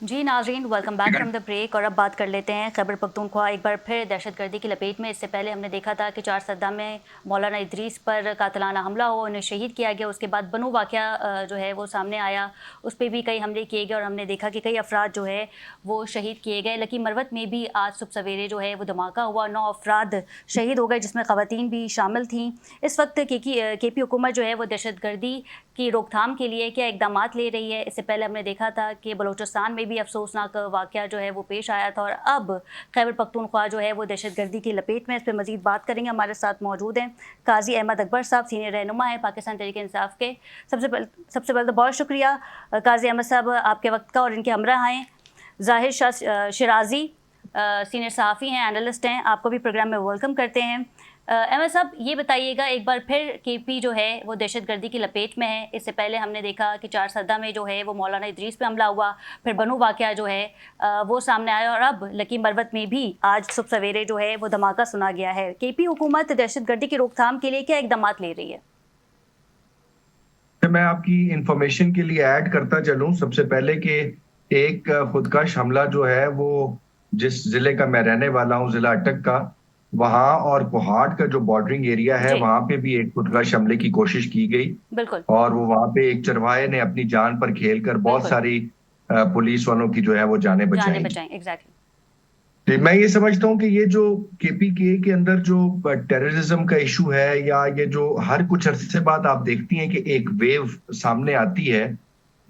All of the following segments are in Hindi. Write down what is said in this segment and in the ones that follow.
जी नाज़रीन, welcome back from the break. और अब बात कर लेते हैं खैबर पख्तूनख्वा एक बार फिर दहशतगर्दी की लपेट में। इससे पहले हमने देखा था कि चारसद्दा में मौलाना इदरीस पर कातलाना हमला हुआ, उन्हें शहीद किया गया। उसके बाद बनू वाक़या जो है वो सामने आया, उस पर भी कई हमले किए गए और हमने देखा कि कई अफराद जो है वो शहीद किए गए। लकी मरवत में भी आज सुबह सवेरे जो है वो धमाका हुआ, 9 अफराद शहीद हो गए जिसमें ख़वातीन भी शामिल थीं। इस वक्त के पी हुकूमत जो है वो दहशतगर्दी की रोकथाम के लिए क्या इकदाम ले रही है। इससे पहले हमने देखा था कि बलूचिस्तान में भी अफसोसनाक वाक़या जो है वो पेश आया था और अब खैबर पख्तूनख्वा जो है वो दहशतगर्दी की लपेट में। इस पर मज़ीद बात करेंगे। हमारे साथ मौजूद हैं काजी अहमद अकबर साहब, सीनियर रहनुमा है पाकिस्तान तहरीक इंसाफ के। सबसे पहले तो बहुत शुक्रिया काजी अहमद साहब आपके वक्त का। और इनके हमरा हैं ज़ाहिर शाह शिराजी, सीनियर सहाफ़ी हैं, एनालिस्ट हैं, आपको भी प्रोग्राम में वेलकम करते हैं। अहमद साहब, ये बताइएगा एक बार फिर केपी जो है वो दहशतगर्दी की लपेट में है। इससे पहले हमने देखा कि चारसद्दा में जो है वो मौलाना इदरीस पे हमला हुआ, फिर बनू वाक़या जो है वो सामने आया और अब लकी मरवत में भी आज सुबह सवेरे जो है वो धमाका सुना गया है। केपी हुकूमत दहशतगर्दी की रोकथाम के लिए क्या इकदाम ले रही है? मैं आपकी इंफॉर्मेशन के लिए ऐड करता चलूं सबसे पहले कि एक खुदकश हमला जो है वो जिस जिले का मैं रहने वाला हूं, जिला अटक का, वहां और कोहाट का जो बॉर्डरिंग एरिया है जी, वहां पे भी एक खुदकश हमले की कोशिश की गई। बिल्कुल, और वो वहां पे एक चरवाहे ने अपनी जान पर खेलकर बहुत बिल्कुल। सारी पुलिस वालों की जो है वो जानें जाने बचाई। बचाएँ, एग्ज़ैक्टली। तो मैं ये समझता हूँ कि ये जो केपीके के अंदर जो टेररिज्म का इशू है, या ये जो हर कुछ अरसे बाद आप देखती हैं कि एक वेव सामने आती है,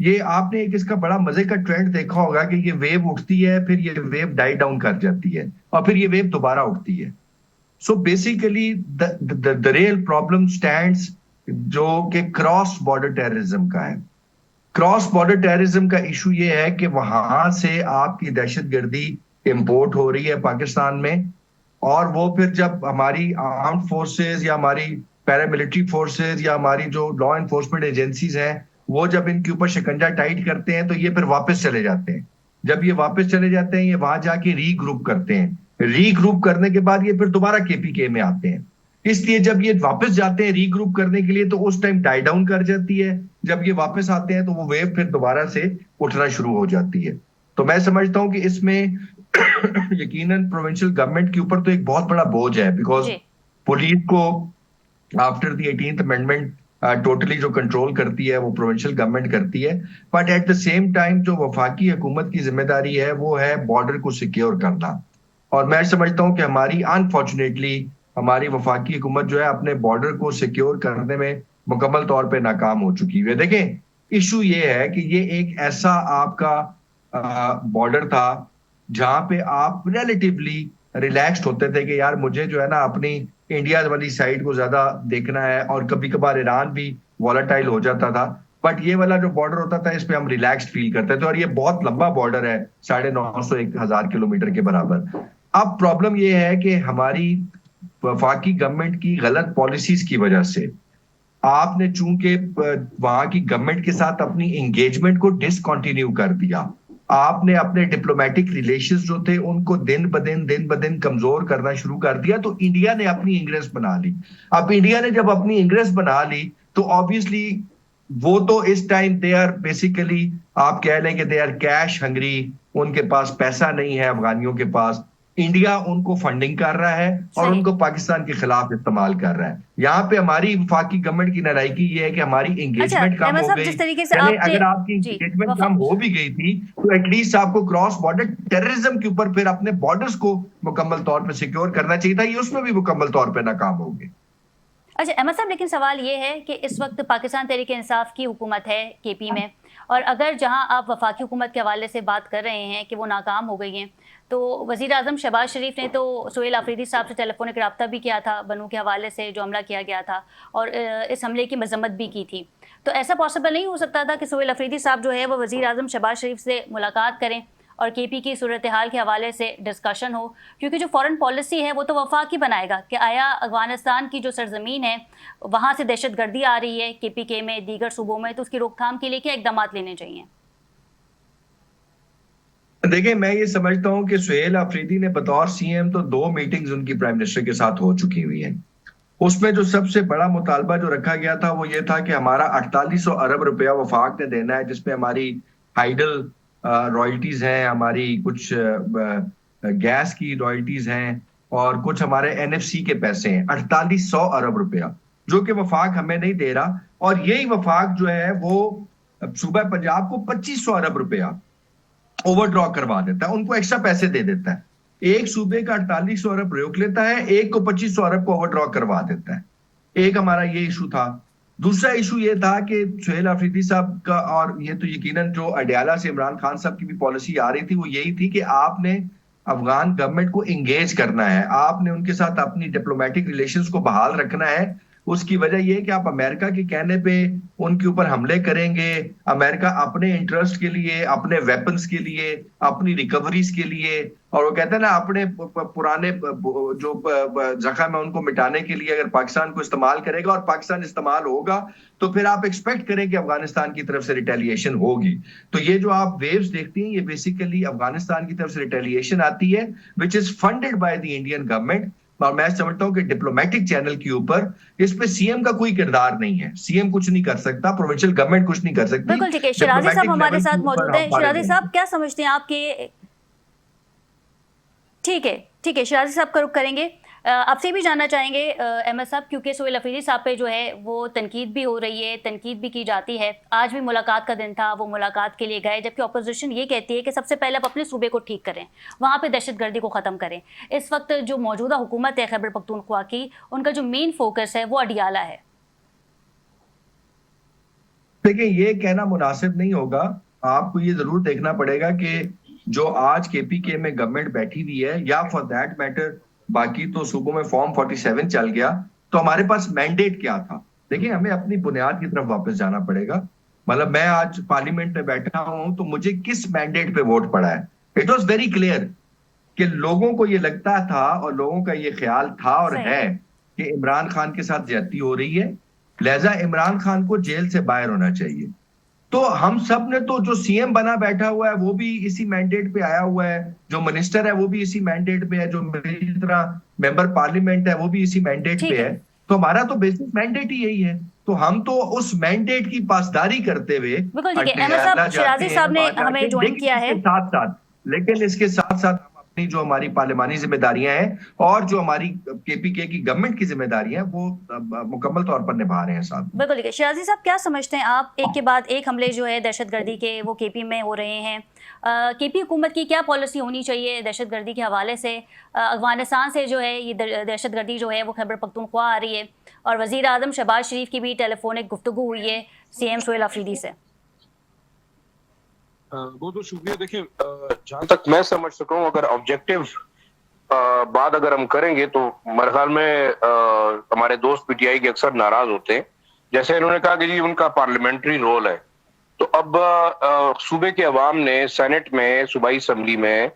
ये आपने एक इसका बड़ा मजे का ट्रेंड देखा होगा कि ये वेव उठती है, फिर ये वेव डाई डाउन कर जाती है और फिर ये वेव दोबारा उठती है। So basically the real problem stands जो कि क्रॉस बॉर्डर टेररिज्म का है। क्रॉस बॉर्डर टेररिज्म का इशू ये है कि वहां से आपकी दहशतगर्दी इंपोर्ट हो रही है पाकिस्तान में, और वो फिर जब हमारी आर्म्ड फोर्सेस या हमारी पैरामिलिट्री फोर्सेस या हमारी जो लॉ एनफोर्समेंट एजेंसीज हैं, वो जब इनके ऊपर शिकंजा टाइट करते हैं तो ये फिर वापस चले जाते हैं। जब ये वापस चले जाते हैं, ये वहां जाके रीग्रुप करते हैं। रीग्रुप करने के बाद ये फिर दोबारा केपीके में आते हैं। इसलिए जब ये वापस जाते हैं रीग्रुप करने के लिए तो उस टाइम डाई डाउन कर जाती है। जब ये वापस आते हैं तो वो वेव फिर दोबारा से उठना शुरू हो जाती है। तो मैं समझता हूं कि इसमें यकीनन प्रोविंशियल गवर्नमेंट के ऊपर तो एक बहुत बड़ा बोझ है, बिकॉज जी, पुलिस को after the 18th amendment totally जो कंट्रोल करती है वो प्रोविंशियल गवर्नमेंट करती है। But at the same time जो वफाकी हुकूमत की जिम्मेदारी है वो है बॉर्डर को सिक्योर करना। और मैं समझता हूं कि हमारी अनफॉर्चुनेटली हमारी वफाकी हुकूमत जो है अपने बॉर्डर को सिक्योर करने में मुकम्मल तौर पे नाकाम हो चुकी है। देखें, इशू ये है कि ये एक ऐसा आपका बॉर्डर था जहां पे आप रिलेटिवली रिलैक्स्ड होते थे कि यार मुझे जो है ना अपनी इंडिया वाली साइड को ज्यादा देखना है, और कभी कभार ईरान भी वॉलेटाइल हो जाता था। बट ये वाला जो बॉर्डर होता था इस पे हम रिलैक्स्ड फील करते थे, और ये बहुत लंबा बॉर्डर है, 950 1,000 किलोमीटर के बराबर। अब प्रॉब्लम ये है कि हमारी वफाकी गवर्नमेंट की गलत पॉलिसीज की वजह से आपने चूंकि वहां की गवर्नमेंट के साथ अपनी एंगेजमेंट को डिसकंटिन्यू कर दिया। आपने अपने डिप्लोमेटिक रिलेशंस जो थे उनको दिन ब दिन कमजोर करना शुरू कर दिया, तो इंडिया ने अपनी इंग्रेस बना ली। अब इंडिया ने जब अपनी इंग्रेस बना ली तो ऑब्वियसली वो तो इस टाइम दे आर बेसिकली, आप कह लें कि दे आर कैश हंगरी, उनके पास पैसा नहीं है अफगानियों के पास। इंडिया उनको फंडिंग कर रहा है और सही। उनको पाकिस्तान के खिलाफ इस्तेमाल कर रहा है। यहाँ पे हमारी वफाकी गवर्नमेंट की नालायकी ये है कि हमारी अच्छा एंगेजमेंट कम अहमद हो साहब, गई। जिस तरीके से चले, आपने अगर आपकी जी एंगेजमेंट वफा कम हो भी गई थी तो एटलीस्ट आपको क्रॉस बॉर्डर टेररिज्म के ऊपर फिर अपने बॉर्डर्स को मुकम्मल तौर पर सिक्योर करना चाहिए था। ये उसमें भी मुकम्मल तौर पर नाकाम हो गए। अच्छा अहमद साहब, लेकिन सवाल ये है कि इस वक्त पाकिस्तान तहरीक इंसाफ की हुकूमत है केपी में, और अगर जहां आप वफाकी हुकूमत के हवाले से बात कर रहे हैं कि वो नाकाम हो गई हैं, तो वज़ीर आज़म शहबाज शरीफ ने तो सुहेल आफरीदी साहब से टेलीफोनिक रब्ता भी किया था बनू के हवाले से जो हमला किया गया था, और इस हमले की मजम्मत भी की थी। तो ऐसा पॉसिबल नहीं हो सकता था कि सुहेल आफरीदी साहब जो है वो वज़ीर आज़म शहबाज शरीफ से मुलाकात करें और केपी की सूरत हाल के हवाले से डिस्कशन हो? क्योंकि जो फॉरेन पॉलिसी है वो तो वफाक ही बनाएगा कि आया अफगानिस्तान की जो सरजमीन है वहाँ से दहशतगर्दी आ रही है केपीके में, दीगर सूबों में, तो उसकी रोकथाम के लिए क्या इकदाम लेने चाहिए? देखिए, मैं ये समझता हूं कि सुहेल अफरीदी ने बतौर सीएम तो 2 मीटिंग्स उनकी प्राइम मिनिस्टर के साथ हो चुकी हुई हैं। उसमें जो सबसे बड़ा मुतालबा जो रखा गया था वो ये था कि हमारा 4800 अरब रुपया वफाक ने देना है, जिसमें हमारी हाइडल रॉयल्टीज हैं, हमारी कुछ गैस की रॉयल्टीज हैं, और कुछ हमारे एनएफसी के पैसे हैं, 4800 अरब रुपया, जो कि वफाक हमें नहीं दे रहा। और यही वफाक जो है वो सूबा पंजाब को 2500 अरब रुपया ओवरड्रॉ करवा देता है, उनको एक्स्ट्रा पैसे दे देता है। एक सूबे का 4800 अरब रोक लेता है, एक को 2500 अरब को ओवरड्रॉ करवा देता है। एक हमारा ये इशू था। दूसरा इशू ये था कि सुहेल अफरीदी साहब का, और ये तो यकीनन जो अडयाला से इमरान खान साहब की भी पॉलिसी आ रही थी, वो यही थी कि आपने अफगान गवर्नमेंट को एंगेज करना है, आपने उनके साथ अपनी डिप्लोमेटिक रिलेशंस को बहाल रखना है। उसकी वजह यह है कि आप अमेरिका के कहने पे उनके ऊपर हमले करेंगे, अमेरिका अपने इंटरेस्ट के लिए, अपने वेपन्स के लिए, अपनी रिकवरीज के लिए, और वो कहते हैं ना अपने पुराने जो जख्म है उनको मिटाने के लिए अगर पाकिस्तान को इस्तेमाल करेगा और पाकिस्तान इस्तेमाल होगा, तो फिर आप एक्सपेक्ट करें कि अफगानिस्तान की तरफ से रिटेलिएशन होगी। तो ये जो आप वेव्स देखती हैं, ये बेसिकली अफगानिस्तान की तरफ से रिटेलिएशन आती है, which is funded by the Indian government. और मैं समझता हूं कि डिप्लोमेटिक चैनल के ऊपर इस पे सीएम का कोई किरदार नहीं है, सीएम कुछ नहीं कर सकता, प्रोविंशियल गवर्नमेंट कुछ नहीं कर सकती। बिल्कुल ठीक है, शिराजी साहब हमारे साथ मौजूद हैं। शिराजी साहब, क्या समझते हैं आपके? ठीक है, शिराजी साहब का रुख करेंगे। आपसे भी जानना चाहेंगे अहमद साहब, क्योंकि सुहेल अफरीदी साहब पे जो है वो तनकीद भी हो रही है, तनकीद भी की जाती है। आज भी मुलाकात का दिन था, वो मुलाकात के लिए गए, जबकि अपोजिशन ये कहती है कि सबसे पहले आप अपने सूबे को ठीक करें, वहाँ पे दहशतगर्दी को ख़त्म करें। इस वक्त जो मौजूदा हुकूमत है खैबर पख्तूनख्वा की, उनका जो मेन फोकस है वो अडियाला है। देखिए, ये कहना मुनासिब नहीं होगा। आपको ये जरूर देखना पड़ेगा कि जो आज केपीके में गवर्नमेंट बैठी हुई है, या फॉर दैट मैटर बाकी तो सूबों में फॉर्म 47 चल गया, तो हमारे पास मैंडेट क्या था? देखिए, हमें अपनी बुनियाद की तरफ वापस जाना पड़ेगा। मतलब मैं आज पार्लियामेंट में बैठा हूं, तो मुझे किस मैंडेट पे वोट पड़ा है? इट वॉज वेरी क्लियर कि लोगों को ये लगता था और लोगों का ये ख्याल था और है कि इमरान खान के साथ ज्यादती हो रही है, लिहाजा इमरान खान को जेल से बाहर होना चाहिए। तो हम सब ने तो, जो सीएम बना बैठा हुआ है वो भी इसी मैंडेट पे आया हुआ है, जो मिनिस्टर है वो भी इसी मैंडेट पे है, जो मेरी तरह मेंबर पार्लियामेंट है वो भी इसी मैंडेट पे है। तो हमारा तो बेसिक मैंडेट ही यही है। तो हम तो उस मैंडेट की पासदारी करते हुए शिराजी साहब ने हमें ज्वाइन किया है। लेकिन इसके साथ साथ अपनी जो हमारी पार्लियामानी जिम्मेदारियां हैं और जो हमारी केपीके की गवर्नमेंट की जिम्मेदारियां हैं, वो मुकम्मल तौर पर निभा रहे हैं साथ। बिल्कुल ठीक है। शिराजी साहब, क्या समझते हैं आप, एक के बाद एक हमले जो है दहशतगर्दी के वो केपी में हो रहे हैं, केपी हुकूमत की क्या पॉलिसी होनी चाहिए दहशतगर्दी के हवाले से? अफगानिस्तान से जो है ये दहशतगर्दी जो है वो खैबर पख्तूनख्वा आ रही है, और वज़ीर आज़म शहबाज शरीफ की भी टेलीफोनिक गुफ्तगू हुई है सीएम सुहेल अफरीदी से। बहुत बहुत शुक्रिया। देखिए, जहां तक मैं समझ सका हूं, अगर ऑब्जेक्टिव बात अगर हम करेंगे तो मेरे ख्याल में हमारे दोस्त पीटीआई के अक्सर नाराज होते हैं। जैसे इन्होंने कहा कि जी उनका पार्लियामेंट्री रोल है, तो अब सूबे के अवाम ने सेनेट में, सूबाई असम्बली में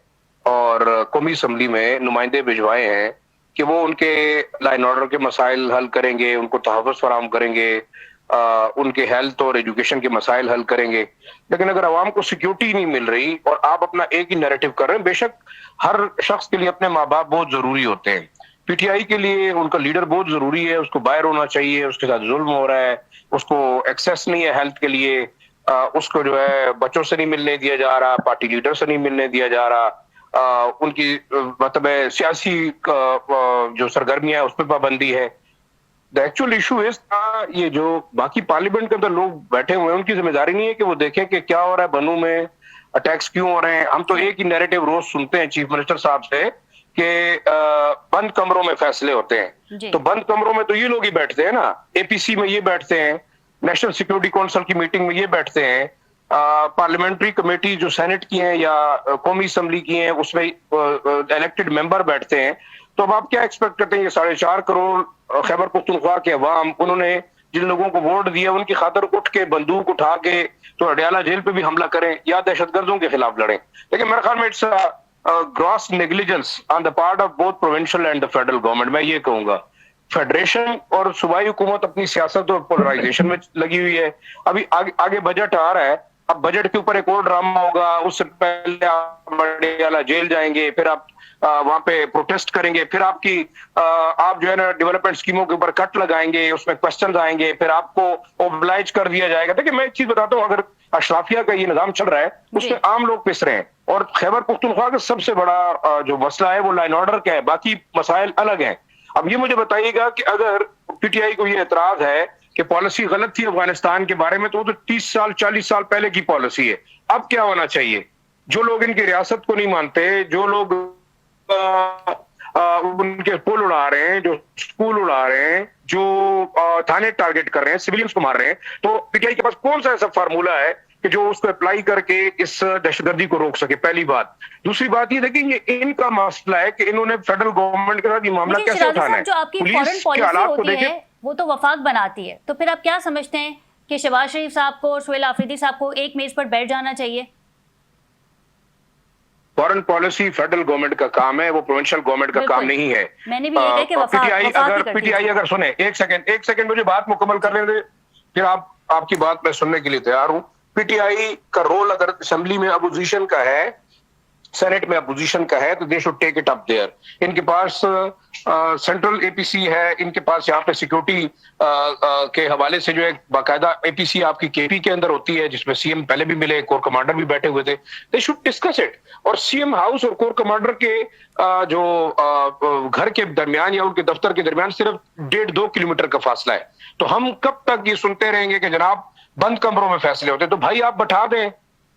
और कौमी असम्बली में नुमाइंदे भिजवाए हैं कि वो उनके लॉ एंड ऑर्डर के मसाइल हल करेंगे, उनको तहफ़्फ़ुज़ फराहम करेंगे, उनके हेल्थ और एजुकेशन के मसाइल हल करेंगे। लेकिन अगर आवाम को सिक्योरिटी नहीं मिल रही और आप अपना एक ही नैरेटिव कर रहे हैं, बेशक हर शख्स के लिए अपने माँ बाप बहुत जरूरी होते हैं, पीटीआई के लिए उनका लीडर बहुत जरूरी है, उसको बाहर होना चाहिए, उसके साथ जुल्म हो रहा है, उसको एक्सेस नहीं है हेल्थ के लिए, उसको जो है बच्चों से नहीं मिलने दिया जा रहा, पार्टी लीडर से नहीं मिलने दिया जा रहा, उनकी मतलब सियासी जो सरगर्मियां है उस पर पाबंदी है। द एक्चुअल इशू इज, ये जो बाकी पार्लियामेंट के अंदर लोग बैठे हुए हैं उनकी जिम्मेदारी नहीं है कि वो देखें कि क्या हो रहा है बनू में, अटैक्स क्यों हो रहे हैं। हम तो एक ही नैरेटिव रोज सुनते हैं चीफ मिनिस्टर साहब से कि बंद कमरों में फैसले होते हैं। तो बंद कमरों में तो ये लोग ही बैठते हैं ना, एपीसी में ये बैठते हैं, नेशनल सिक्योरिटी काउंसिल की मीटिंग में ये बैठते हैं, पार्लियामेंट्री कमेटी जो सेनेट की हैं या कौमी असम्बली की हैं उसमें इलेक्टेड मेंबर बैठते हैं। तो अब आप क्या एक्सपेक्ट करते हैं? ये 4.5 करोड़ खैबर पख्तूनख्वा के अवाम, उन्होंने जिन लोगों को वोट दिया उनकी खातर उठ के बंदूक उठा के तो अडयाला जेल पे भी हमला करें या दहशतगर्दों के खिलाफ लड़ें। लेकिन मेरे ख्याल में it's gross negligence on the part of both provincial and the federal government. मैं ये कहूंगा फेडरेशन और सूबाई हुकूमत अपनी सियासत और पोलराइजेशन में लगी हुई है। अभी आगे बजट आ रहा है, अब बजट के ऊपर एक और ड्रामा होगा, उससे पहले आप अडयाला जेल जाएंगे, फिर आप वहां पे प्रोटेस्ट करेंगे, फिर आप जो है ना डेवलपमेंट स्कीमों के ऊपर कट लगाएंगे, उसमें क्वेश्चंस आएंगे, फिर आपको ओब्लाइज कर दिया जाएगा। देखिए मैं एक चीज बताता हूँ, अगर अशराफिया का ये निजाम चल रहा है उसमें आम लोग पिस रहे हैं। और खैबर पुख्तनख्वा का सबसे बड़ा जो मसला है वो लॉ एंड ऑर्डर का है, बाकी मसाइल अलग हैं। अब ये मुझे बताइएगा कि अगर पीटीआई को ये एतराज है कि पॉलिसी गलत थी अफगानिस्तान के बारे में, तो वो तो 30 साल 40 साल पहले की पॉलिसी है। अब क्या होना चाहिए? जो लोग इनकी रियासत को नहीं मानते, जो लोग उनके पुल उड़ा रहे हैं, जो स्कूल उड़ा रहे हैं, जो थाने टारगेट कर रहे हैं, सिविलियंस को मार रहे हैं, तो पीटीआई के पास कौन सा ऐसा फार्मूला है कि जो उसको अप्लाई करके इस दहशतगर्दी को रोक सके? पहली बात। दूसरी बात ये देखिए, ये इनका मसला है कि इन्होंने फेडरल गवर्नमेंट के साथ ये मामला कैसे उठाना है। जो आपकी फॉरेन पॉलिसी होती है वो तो वफाक बनाती है, तो फिर आप क्या समझते हैं कि शहबाज शरीफ साहब को, शोएब आफरीदी साहब को एक मेज पर बैठ जाना चाहिए? फॉरेन पॉलिसी फेडरल गवर्नमेंट का काम है, वो प्रोविंशियल गवर्नमेंट का काम नहीं है। मैंने भी ये कहा कि पीटीआई अगर सुने, एक सेकंड मुझे बात मुकम्मल करने दे, फिर आपकी बात मैं सुनने के लिए तैयार हूं। पीटीआई का रोल अगर असेंबली में अपोजिशन का है, सेनेट में अपोजिशन का है, तो they should take it up there. इनके पास सेंट्रल एपीसी है, इनके पास यहाँ पे सिक्योरिटी के हवाले से जो है बाकायदा एपीसी आपकी केपी के अंदर होती है, जिसमें सीएम पहले भी मिले, कोर कमांडर भी बैठे हुए थे। They should discuss it. और सीएम हाउस और कोर कमांडर के जो घर के दरमियान या उनके दफ्तर के दरमियान सिर्फ 1.5-2 किलोमीटर का फासला है। तो हम कब तक ये सुनते रहेंगे कि जनाब बंद कमरों में फैसले होते? तो भाई आप बैठा दें,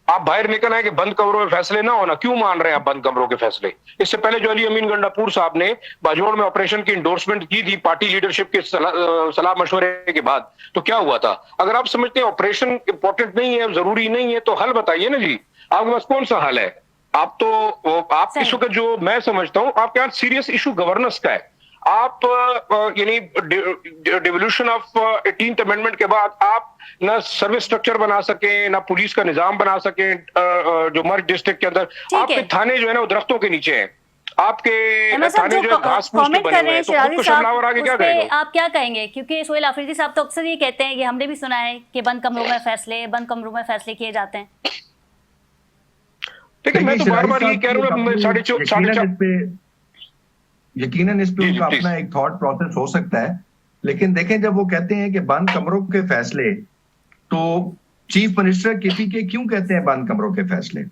आप बाहर निकल आए कि बंद कमरों में फैसले ना होना। क्यों मान रहे हैं आप बंद कमरों के फैसले? इससे पहले जो अली अमीन गंडापुर साहब ने बाजोड़ में ऑपरेशन की इंडोर्समेंट की थी पार्टी लीडरशिप के सलाह मशवरे के बाद, तो क्या हुआ था? अगर आप समझते हैं ऑपरेशन इंपॉर्टेंट नहीं है, जरूरी नहीं है, तो हल बताइए ना जी, आपके पास कौन सा हल है? आप इस वक्त जो मैं समझता हूं, आपके यहाँ सीरियस इशू गवर्नेंस का है। आप यानी डिवोल्यूशन ऑफ 18th अमेंडमेंट के बाद आप ना सर्विस स्ट्रक्चर बना सके, ना पुलिस का निजाम बना सके। जो मर्ज डिस्ट्रिक्ट के अंदर आपके थाने जो है ना वो दरख्तों के नीचे हैं, आपके थाने जो है घास फूस के बने हुए हैं, तो खुद को हमलावर आगे क्या करेगा? आप क्या कहेंगे? क्योंकि शोएब आफरीदी साहब तो अक्सर ये कहते हैं, ये हमने भी सुना है कि बंद कमरों में फैसले किए जाते हैं। देखिए मैं तो बार-बार ये कह रहा हूँ, 4.5 यकीनन इस पे उनका अपना एक थॉट प्रोसेस हो सकता है, लेकिन देखें जब वो कहते हैं कि बंद कमरों के फैसले, तो चीफ मिनिस्टर केपी के क्यों कहते हैं बंद कमरों के फैसले?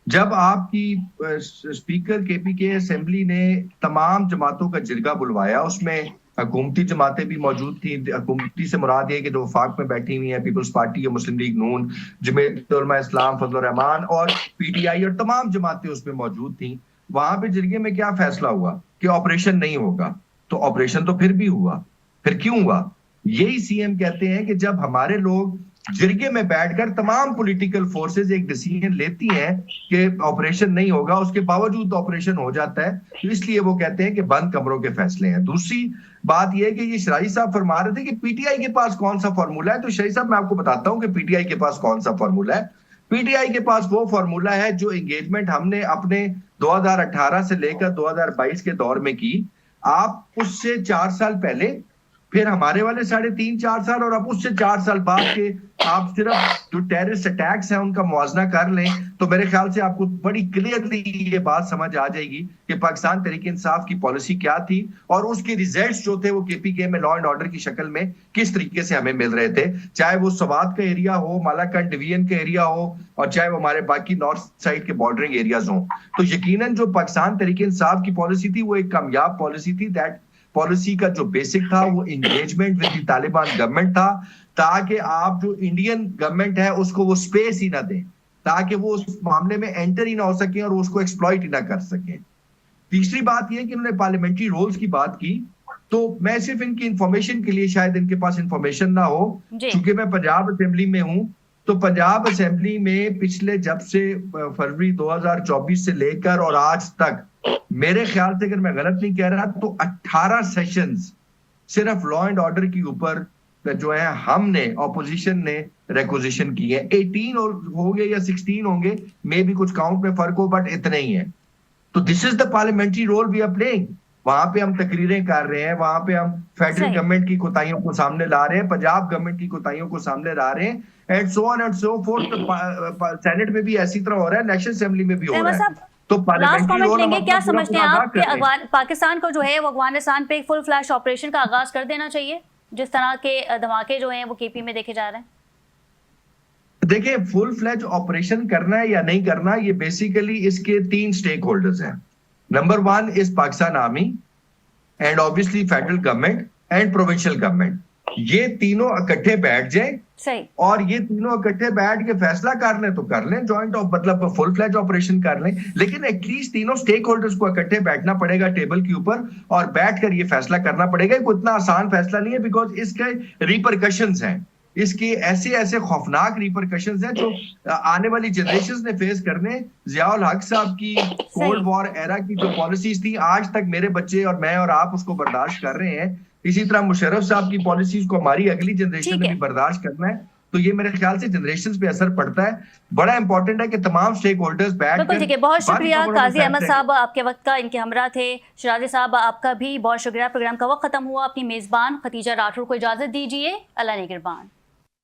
जब आपकी स्पीकर केपी के असेंबली ने तमाम जमातों का जिरगा बुलवाया, उसमें हुकूमती जमातें भी मौजूद थी। हुकूमती से मुराद ये कि जो वफाक में बैठी हुई है, पीपल्स पार्टी, मुस्लिम लीग नून, जमीयत उलमा इस्लाम, फजल रहमान और पीटीआई और तमाम जमातें उसमें मौजूद थी। वहां पे जिरगे में क्या फैसला हुआ कि ऑपरेशन नहीं होगा, तो ऑपरेशन तो फिर भी हुआ। फिर क्यों हुआ? यही सीएम कहते हैं कि जब हमारे लोग जिरगे में बैठकर तमाम पॉलिटिकल फोर्सेस एक डिसीजन लेती हैं कि ऑपरेशन नहीं होगा, उसके बावजूद ऑपरेशन हो जाता है, तो इसलिए वो कहते हैं कि बंद कमरों के फैसले हैं। दूसरी बात यह है कि ये शराई साहब फरमा रहे थे कि पीटीआई के पास कौन सा फॉर्मूला है, तो शराई साहब मैं आपको बताता हूं कि पीटीआई के पास कौन सा फॉर्मूला है। पीटीआई के पास वो फॉर्मूला है जो एंगेजमेंट हमने अपने 2018 से लेकर 2022 के दौर में की। आप उससे 4 साल पहले, फिर हमारे वाले 3.5-4 साल, और अब उससे 4 साल बाद के आप सिर्फ जो टेररिस्ट अटैक्स हैं उनका मुआवजा कर लें, तो मेरे ख्याल से आपको बड़ी क्लियरली ये बात समझ आ जाएगी कि पाकिस्तान तहरीक इंसाफ की पॉलिसी क्या थी और उसके रिजल्ट्स जो थे वो केपीके में लॉ एंड ऑर्डर की शक्ल में किस तरीके से हमें मिल रहे थे। चाहे वो सवात का एरिया हो, मालाकंड डिवीजन का एरिया हो, और चाहे वो हमारे बाकी नॉर्थ साइड के बॉर्डरिंग एरियाज हो। तो यकीनन जो पाकिस्तान तहरीक इंसाफ की पॉलिसी थी वो एक कामयाब पॉलिसी थी। दैट पॉलिसी का जो बेसिक था वो engagement with the Taliban government था, ताकि आप जो इंडियन गवर्नमेंट है उसको वो स्पेस ही ना दें, ताकि वो उस मामले में एंटर ही ना हो सके और उसको एक्सप्लॉइट ही ना कर सके। तीसरी बात यह कि उन्होंने पार्लियामेंट्री रोल्स की बात की, तो मैं सिर्फ इनकी इंफॉर्मेशन के लिए, शायद इनके पास इंफॉर्मेशन ना हो, क्योंकि मैं पंजाब असेंबली में हूं, तो पंजाब असेंबली में पिछले जब से फरवरी 2024 से लेकर और आज तक, मेरे ख्याल से अगर मैं गलत नहीं कह रहा, तो 18 सेशंस सिर्फ लॉ एंड ऑर्डर के ऊपर जो है हमने ऑपोजिशन ने रिक्वेजिशन की है। 18 होंगे या 16 होंगे, मे भी कुछ काउंट में फर्क हो, बट इतने ही है। तो this is the parliamentary role we are playing. वहां पे हम तकरीरें कर रहे हैं, वहां पे हम फेडरल गवर्नमेंट की कोताहियों को सामने ला रहे हैं, पंजाब गवर्नमेंट की कोताहियों को सामने ला रहे हैं, and so on and so fourth. Senate में भी ऐसी तरह हो रहा है, नेशनल असेंबली में भी हो रहा है। तो लास्ट कमेंट लेंगे, क्या समझते हैं आप कि पाकिस्तान को जो है वो अफगानिस्तान पे एक फुल फ्लैश ऑपरेशन का आगाज कर देना चाहिए, जिस तरह के धमाके जो हैं वो केपी में देखे जा रहे हैं? देखिए, फुल फ्लैज ऑपरेशन करना है या नहीं करना, ये बेसिकली इसके 3 स्टेक होल्डर्स हैं। Number 1 is Pakistan army and obviously federal government and provincial government. ये तीनों इकट्ठे बैठ जाएं सही। और ये तीनों इकट्ठे बैठ के फैसला कर लें तो कर लें, जॉइंट मतलब फुल फ्लैज ऑपरेशन कर लें, लेकिन एटलीस्ट तीनों स्टेक होल्डर्स को इकट्ठे बैठना पड़ेगा टेबल के ऊपर और बैठकर ये फैसला करना पड़ेगा। कोई इतना आसान फैसला नहीं है, बिकॉज इसके रिपरकशंस हैं, इसके ऐसे ऐसे खौफनाक रिपरकशंस हैं जो आने वाली जनरेशंस ने फेस करने। जियाउल हक साहब की कोल्ड वॉर एरा की जो पॉलिसीज थी, आज तक मेरे बच्चे और मैं और आप उसको बर्दाश्त कर रहे हैं। इसी तरह मुशर्रफ साहब की पॉलिसीज को हमारी अगली जनरेशन ने भी बर्दाश्त करना है। तो ये मेरे ख्याल से जनरेशंस पे असर पड़ता है। बड़ा इंपॉर्टेंट है कि तमाम स्टेक होल्डर्स बैठ बिल्कुल। ठीक है, बहुत शुक्रिया काजी अहमद साहब, आपके वक्त का इनके हमरा थे। शराजी साहब, आपका भी बहुत शुक्रिया। प्रोग्राम का वक्त खत्म हुआ। अपनी मेजबान खतीजा राठौर को इजाजत दीजिए। अल्लाह निगहबान।